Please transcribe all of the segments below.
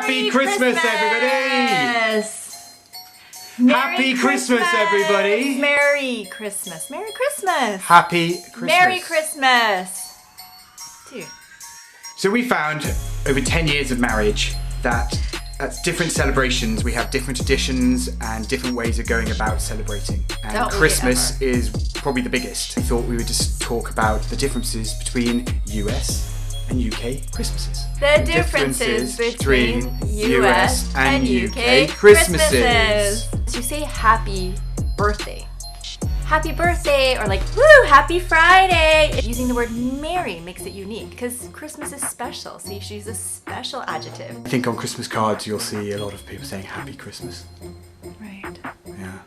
Happy Christmas, everybody! Happy Christmas, everybody! Merry Christmas. Merry Christmas. Happy Christmas. Merry Christmas. Dude. So we found over 10 years of marriage that at different celebrations we have different traditions and different ways of going about celebrating. And Christmas is probably the biggest. We thought we would just talk about the differences between US and UK Christmases. The differences between US and UK Christmases. So you say happy birthday. Happy birthday, or like, woo, happy Friday. Using the word merry makes it unique because Christmas is special, so you should use a special adjective. I think on Christmas cards you'll see a lot of people saying Happy Christmas. Right. Yeah.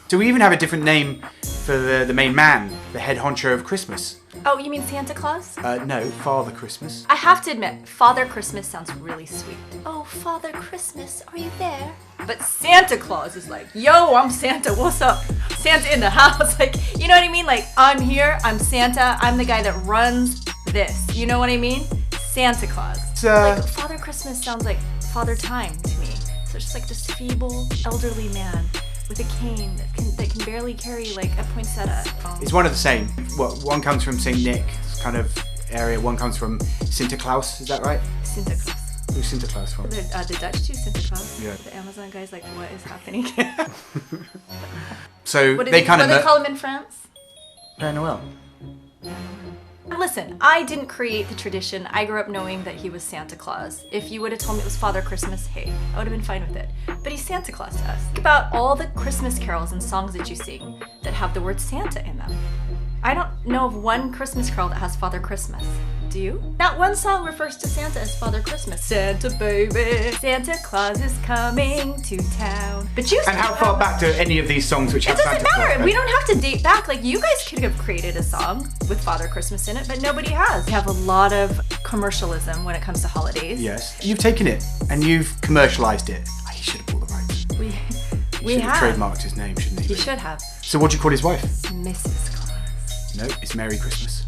So we even have a different name for the main man, the head honcho of Christmas. Oh, you mean Santa Claus? No, Father Christmas. I have to admit, Father Christmas sounds really sweet. Oh, Father Christmas, are you there? But Santa Claus is like, yo, I'm Santa, what's up? Santa in the house, like, you know what I mean? Like, I'm here, I'm Santa, I'm the guy that runs this. You know what I mean? Santa Claus. Like, Father Christmas sounds like Father Time to me. So it's just like this feeble, elderly man with a cane that can barely carry like a poinsettia. It's one of the same. One comes from St. Nick kind of area, one comes from Santa Claus, is that right? Santa Claus. Who's Santa Claus from? The Dutch too, Santa Claus. Yeah. The Amazon guy's like, what is happening? So what they kind of... What do they call him in France? Père Noël. Listen, I didn't create the tradition. I grew up knowing that he was Santa Claus. If you would have told me it was Father Christmas, hey, I would have been fine with it. But he's Santa Claus to us. Think about all the Christmas carols and songs that you sing that have the word Santa in them. I don't know of one Christmas carol that has Father Christmas. Do you? Not one song refers to Santa as Father Christmas. Santa baby, Santa Claus is coming to town. But you. And how far back do any of these songs which have Santa Claus? It doesn't matter. We don't have to date back. Like, you guys could have created a song with Father Christmas in it, but nobody has. We have a lot of commercialism when it comes to holidays. Yes. You've taken it and you've commercialized it. He should have bought the rights. We have trademarked his name, shouldn't he? He should have. So what do you call his wife? Mrs. Claus. No, it's Merry Christmas.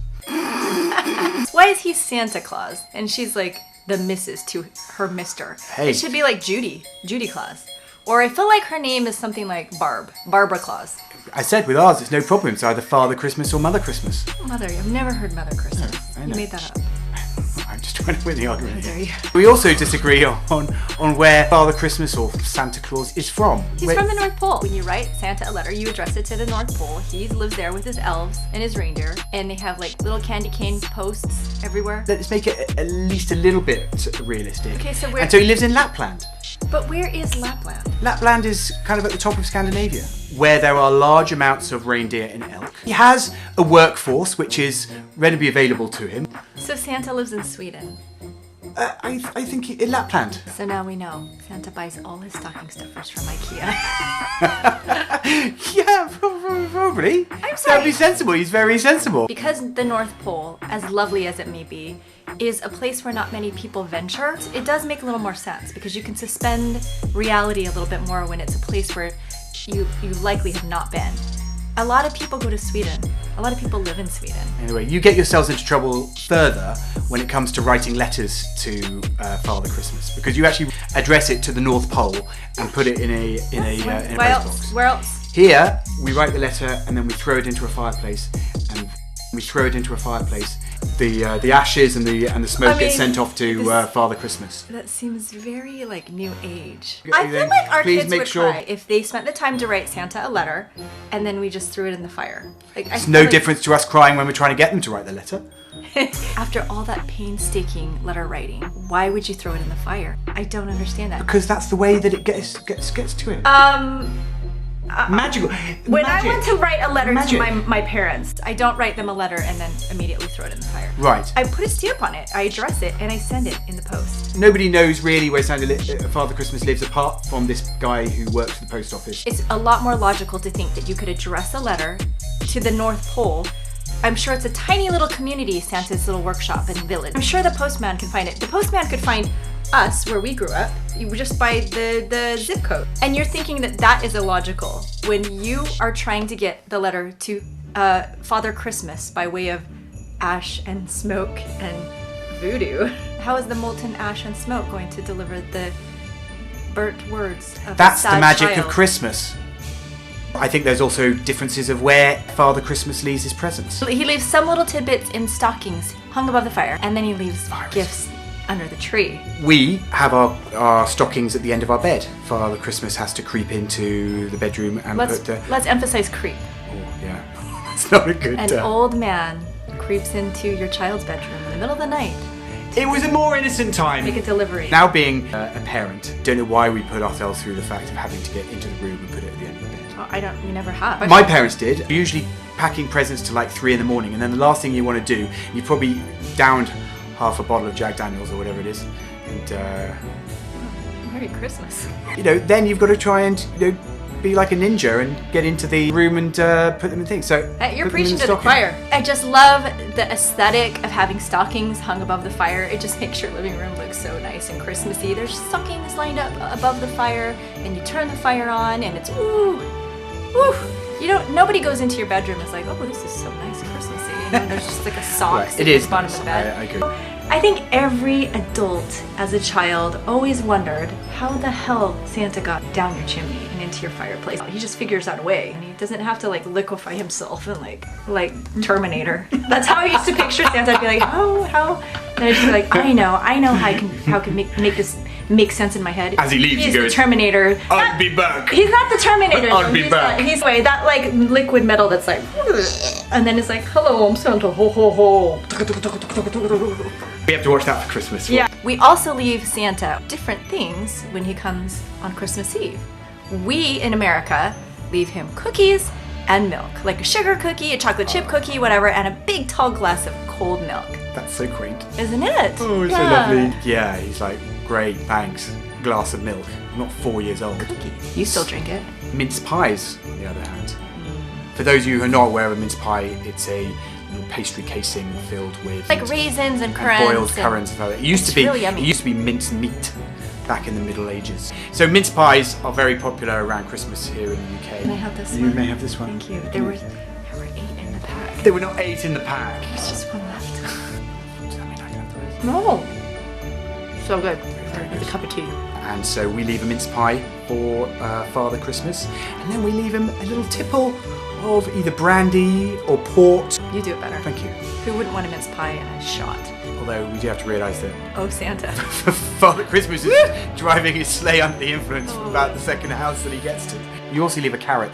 Why is he Santa Claus and she's like the Mrs. to her Mr.? Hey. It should be like Judy Claus. Or I feel like her name is something like Barbara Claus. I said with ours, it's no problem. It's either Father Christmas or Mother Christmas. Mother, I've never heard Mother Christmas. No, I know. You made that up. I'm just trying to win the argument. How dare you. We also disagree on where Father Christmas or Santa Claus is from. He's from the North Pole. When you write Santa a letter, you address it to the North Pole. He lives there with his elves and his reindeer, and they have like little candy cane posts everywhere. Let's make it at least a little bit realistic. Okay, so where? And so he lives in Lapland. But where is Lapland? Lapland is kind of at the top of Scandinavia, where there are large amounts of reindeer and elk. He has a workforce which is readily available to him. So Santa lives in Sweden. I think in Lapland. So now we know Santa buys all his stocking stuffers from IKEA. Yeah, probably. I'm sorry. That'd be sensible. He's very sensible. Because the North Pole, as lovely as it may be, is a place where not many people venture, it does make a little more sense because you can suspend reality a little bit more when it's a place where you likely have not been. A lot of people go to Sweden. A lot of people live in Sweden. Anyway, you get yourselves into trouble further when it comes to writing letters to Father Christmas, because you actually address it to the North Pole and put it in a postbox. Where else? Here, we write the letter and then we throw it into a fireplace, and the ashes and the smoke get sent off to Father Christmas. That seems very like new age. Yeah, I feel like our please kids make would sure- cry if they spent the time to write Santa a letter and then we just threw it in the fire. Like, It's no difference to us crying when we're trying to get them to write the letter. After all that painstaking letter writing, why would you throw it in the fire? I don't understand that. Because that's the way that it gets to it. Magical. When I want to write a letter Magic. to my parents, I don't write them a letter and then immediately throw it in the fire. Right. I put a stamp on it, I address it, and I send it in the post. Nobody knows really where Father Christmas lives apart from this guy who works at the post office. It's a lot more logical to think that you could address a letter to the North Pole. I'm sure it's a tiny little community, Santa's little workshop and village. I'm sure the postman can find it. The postman could find us, where we grew up, just by the zip code. And you're thinking that that is illogical when you are trying to get the letter to Father Christmas by way of ash and smoke and Voodoo. How is the molten ash and smoke going to deliver the burnt words of That's a sad the magic child? of Christmas. I think there's also differences of where Father Christmas leaves his presents. He leaves some little tidbits in stockings hung above the fire, and then he leaves gifts under the tree. We have our stockings at the end of our bed. Father Christmas has to creep into the bedroom and Let's emphasize creep. Oh, yeah. It's not a good... An old man creeps into your child's bedroom in the middle of the night. It was a more innocent time. Make a delivery. Now being a parent, don't know why we put ourselves through the fact of having to get into the room and put it at the end of the bed. Oh, we never have. My parents did. Usually packing presents to like 3 a.m, and then the last thing you want to do, you probably downed half a bottle of Jack Daniels or whatever it is, and Merry Christmas. then you've got to try and be like a ninja and get into the room and put them in things. So You're preaching to the choir. I just love the aesthetic of having stockings hung above the fire. It just makes your living room look so nice and Christmassy. There's stockings lined up above the fire, and you turn the fire on, and it's woo. Nobody goes into your bedroom and is like, oh, this is so nice and Christmassy. There's just like a sock Right, sitting at the bottom of the bed. I agree. I think every adult as a child always wondered how the hell Santa got down your chimney and into your fireplace. He just figures out a way, and he doesn't have to like liquefy himself and like Terminator. That's how I used to picture Santa. I'd be like, how? And I'd just be like, I know how I can make this make sense in my head. As he leaves, he's he goes, the Terminator. I'll be back. He's not the Terminator. I'll be back. He's that like liquid metal that's like, and then it's like, hello, I'm Santa. Ho ho ho. We have to watch that for Christmas. Yeah. We also leave Santa different things when he comes on Christmas Eve. We in America leave him cookies and milk, like a sugar cookie, a chocolate chip cookie, whatever, and a big tall glass of cold milk. That's so quaint. Isn't it? Oh, it's so lovely. Yeah, he's like, great, thanks. Glass of milk. I'm not 4 years old. Cookie. You still drink it. Mince pies, on the other hand. For those of you who are not aware of a mince pie, it's a little pastry casing filled with like raisins and currants. Boiled currants and it used to be really yummy. It used to be minced meat back in the Middle Ages. So mince pies are very popular around Christmas here in the UK. Can I have this one? You may have this one. Thank you. There were 8 in the pack. There were not 8 in the pack. There's just one left. Does that mean I can have the rest? No. So good. Very With good. a cup of tea. And so we leave a mince pie for Father Christmas, and then we leave him a little tipple of either brandy or port. You do it better. Thank you. Who wouldn't want a mince pie and a shot? Although we do have to realise that Oh, Santa. Father Christmas is driving his sleigh under the influence from about the second house that he gets to. You also leave a carrot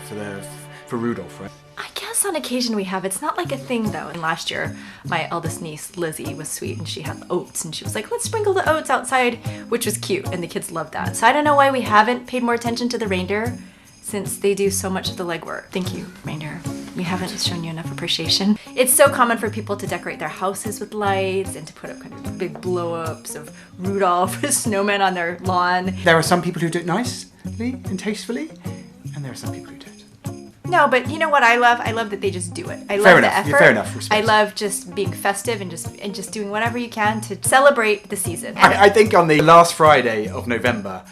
for Rudolph, right? I guess on occasion we have. It's not like a thing though. And last year, my eldest niece, Lizzie, was sweet and she had oats and she was like, let's sprinkle the oats outside, which was cute. And the kids loved that. So I don't know why we haven't paid more attention to the reindeer since they do so much of the legwork. Thank you, reindeer. We haven't shown you enough appreciation. It's so common for people to decorate their houses with lights and to put up kind of big blow-ups of Rudolph with snowmen on their lawn. There are some people who do it nicely and tastefully, and there are some people who don't. No, but you know what I love? I love that they just do it. I love Fair the enough. effort. Yeah, fair enough. Respect. I love just being festive and just doing whatever you can to celebrate the season. I think on the last Friday of November,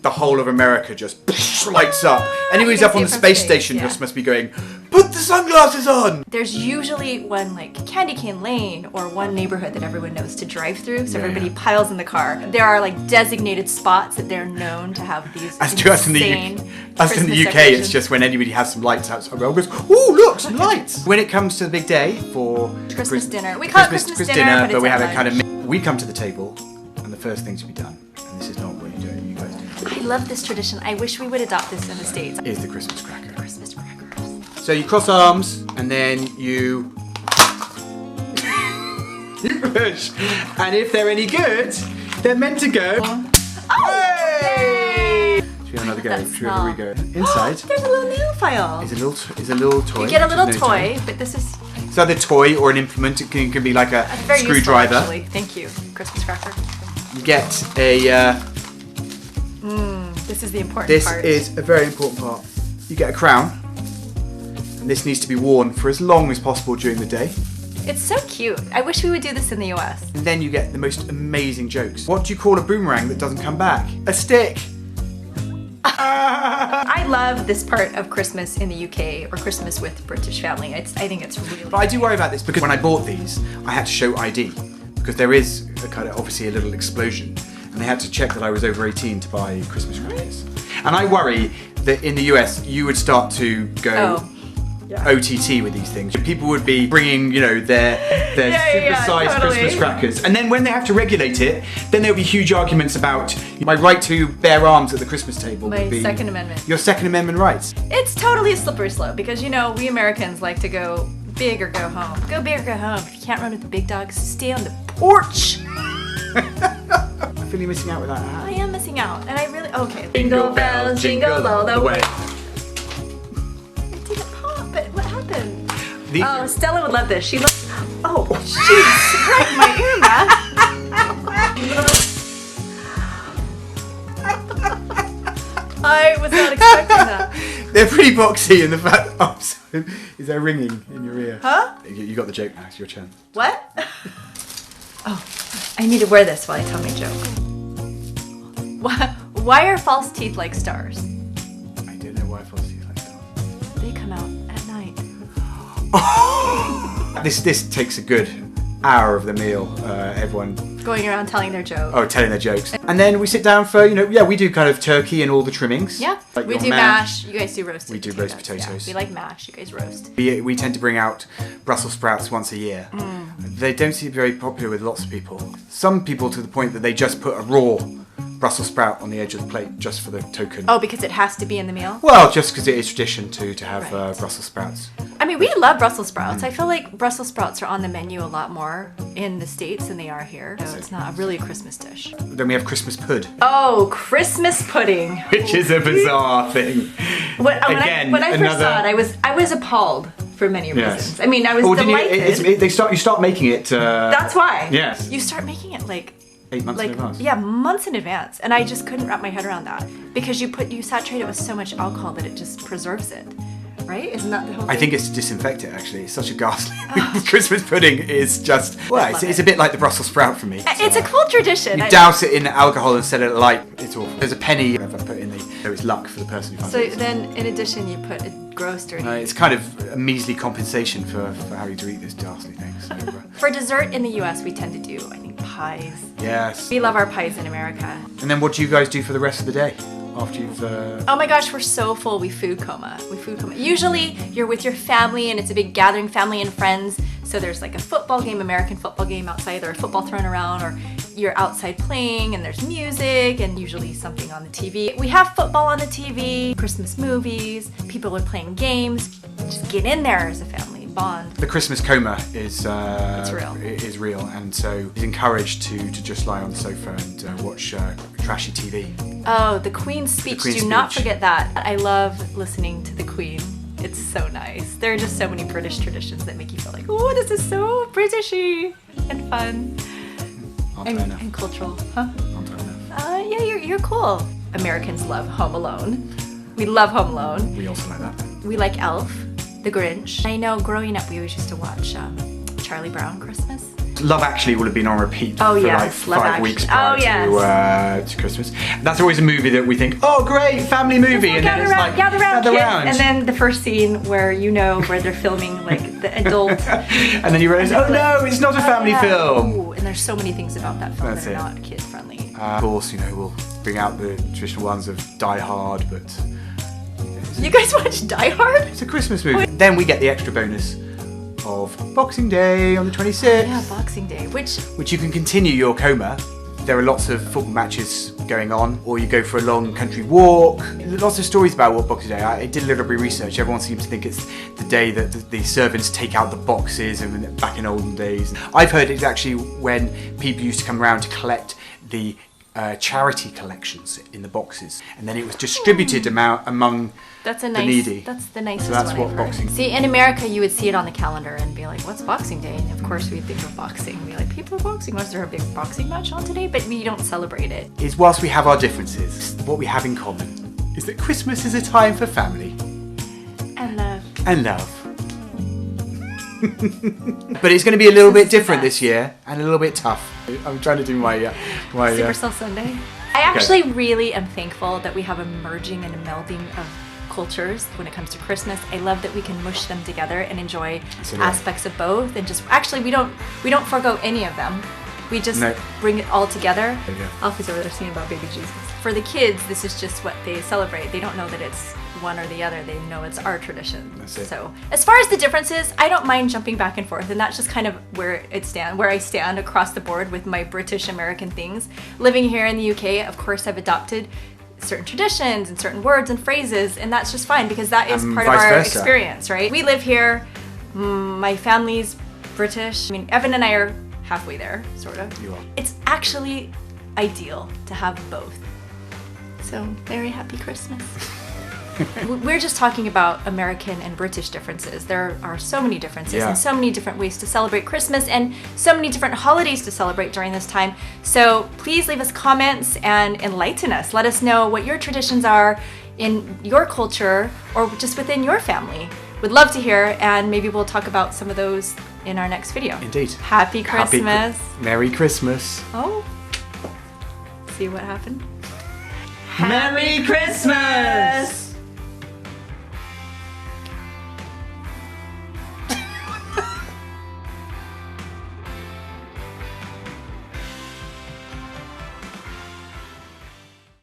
the whole of America just lights up. Anyone who's can up see on it the from space space, station yeah. just must be going, put the sunglasses on! There's usually one like Candy Cane Lane or one neighborhood that everyone knows to drive through, so Yeah, everybody yeah. piles in the car. There are like designated spots that they're known to have these As to us in the insane Us in the Christmas UK, decorations. it's just when anybody has some lights outside, everyone goes, ooh, look, some lights! When it comes to the big day for Christmas dinner. We call it Christmas dinner, but we it's have at it kind of. We come to the table, and the first thing to be done, and this is not what you do, you guys do, I love this tradition. I wish we would adopt this in the States. is the Christmas cracker. Christmas crackers. So you cross arms, and then you. You push, and if they're any good, they're meant to go. Hey! Should we have another go? That Should we have a smell. re-go? Inside There's a little nail file. is a little toy. You get a little Which is toy, but this is It's either a toy or an implement. It can be like a very useful, screwdriver. actually. Thank you, Christmas cracker. You get a. This is the important This part. is a very important part. You get a crown, and this needs to be worn for as long as possible during the day. It's so cute. I wish we would do this in the US. And then you get the most amazing jokes. What do you call a boomerang that doesn't come back? A stick. I love this part of Christmas in the UK or Christmas with British family. I think it's really But I do worry about this because when I bought these, I had to show ID because there is a kind of obviously a little explosion, and they had to check that I was over 18 to buy Christmas crackers. And I worry that in the US you would start to go OTT with these things. People would be bringing, their super-sized Christmas crackers, and then when they have to regulate it, then there'll be huge arguments about my right to bear arms at the Christmas table. My Second Amendment. Your Second Amendment rights. It's totally a slippery slope because we Americans like to go big or go home. Go big or go home. If you can't run with the big dogs, stay on the porch. I feel you're missing out with that hat. I am missing out, and I really Jingle bells, jingle all the way. But what happened? Stella would love this. She loves. Oh, jeez! Right in my ear, man. I was not expecting that. They're pretty boxy in the fact. Oh, so is there ringing in your ear? Huh? You got the joke now. It's your turn. What? Oh, I need to wear this while I tell my joke. Why are false teeth like stars? I don't know why false teeth like stars. They come out at night. This takes a good hour of the meal. Everyone going around telling their jokes. Oh, telling their jokes. And then we sit down for, we do kind of turkey and all the trimmings. Yeah, like we do mash. You guys do roasted We do potatoes. roast potatoes. Yeah, we like mash. You guys roast. We tend to bring out Brussels sprouts once a year. They don't seem very popular with lots of people. Some people to the point that they just put a raw Brussels sprout on the edge of the plate just for the token. Oh, because it has to be in the meal? Well, just because it is tradition to have Brussels sprouts. I mean, we love Brussels sprouts. I feel like Brussels sprouts are on the menu a lot more in the States than they are here. So it's not really a Christmas dish. Then we have Christmas pud. Oh, Christmas pudding. Which is a bizarre thing. When I first saw it, I was appalled for many reasons. I mean, I was delighted. You start making it. That's why. Yes. You start making it 8 months in advance. Yeah, months in advance. And I just couldn't wrap my head around that. Because you saturate it with so much alcohol that it just preserves it. Right? Isn't that the whole thing? I think it's to disinfect it, actually. It's such a ghastly... Christmas pudding is just... Well, it's a bit like the Brussels sprout for me. It's a cool tradition. You douse it in alcohol and set it alight. It's awful. There's a penny I've put in so it's luck for the person who finds it. So then, in addition, you put a grocer in it. It's kind of a measly compensation for having to eat this ghastly thing. So, for dessert in the US, we tend to do, I think, pies. Yes. We love our pies in America. And then what do you guys do for the rest of the day? After you've... Oh my gosh, we're so full. We food coma. Usually, you're with your family and it's a big gathering, family and friends. So there's like a football game, American football game outside, or a football thrown around, or you're outside playing and there's music and usually something on the TV. We have football on the TV, Christmas movies, people are playing games. Just get in there as a family, bond. The Christmas coma is real. Is real, and so he's encouraged to just lie on the sofa and watch trashy TV. Oh, the Queen's speech. Do not forget that. I love listening to the Queen. It's so nice. There are just so many British traditions that make you feel like, oh, this is so Britishy and fun and cultural. Huh? Yeah, you're cool. Americans love Home Alone. We love Home Alone. We also like that. We like Elf, The Grinch. I know growing up we always used to watch Charlie Brown Christmas. Love Actually will have been on repeat for like 5 weeks prior to Christmas. That's always a movie that we think, oh great, family movie, and then it's like gather round. And then the first scene where where they're filming like the adult, and then you realize, oh no, it's not a family film. Ooh, and there's so many things about that film that are not kid friendly. Of course, we'll bring out the traditional ones of Die Hard, but you guys watch Die Hard? It's a Christmas movie. Then we get the extra bonus of Boxing Day on the 26th. Yeah, Boxing Day, which you can continue your coma. There are lots of football matches going on, or you go for a long country walk. Lots of stories about what Boxing Day. I did a little bit of research. Everyone seems to think it's the day that the servants take out the boxes, and back in olden days. I've heard it's actually when people used to come around to collect the charity collections in the boxes, and then it was distributed among the needy. That's the nicest so that's one what I've Boxing. See, in America, you would see it on the calendar and be like, "What's Boxing Day?" And of course, we'd think of boxing. We'd be like, "People are boxing. Was there a big boxing match on today?" But we don't celebrate it. Is whilst we have our differences, what we have in common is that Christmas is a time for family and love. And love. But it's going to be a little bit different this year and a little bit tough. I'm trying to do my Supercell Sunday. I actually really am thankful that we have a merging and a melding of cultures when it comes to Christmas. I love that we can mush them together and enjoy aspects of both, and just actually we don't forego any of them. We just bring it all together. There you go. Alfie's over there singing about baby Jesus. For the kids, this is just what they celebrate. They don't know that it's one or the other. They know it's our tradition. That's it. So as far as the differences, I don't mind jumping back and forth, and that's just kind of where I stand across the board with my British American things. Living here in the UK, of course, I've adopted certain traditions and certain words and phrases, and that's just fine because that is part of our experience, right? We live here. My family's British. I mean, Evan and I are halfway there, sort of. You are. It's actually ideal to have both. So, very happy Christmas. We're just talking about American and British differences. There are so many differences and so many different ways to celebrate Christmas and so many different holidays to celebrate during this time. So please leave us comments and enlighten us. Let us know what your traditions are in your culture or just within your family. We'd love to hear, and maybe we'll talk about some of those in our next video. Indeed. Happy Christmas. Merry Christmas. Oh. See what happened? Merry Christmas!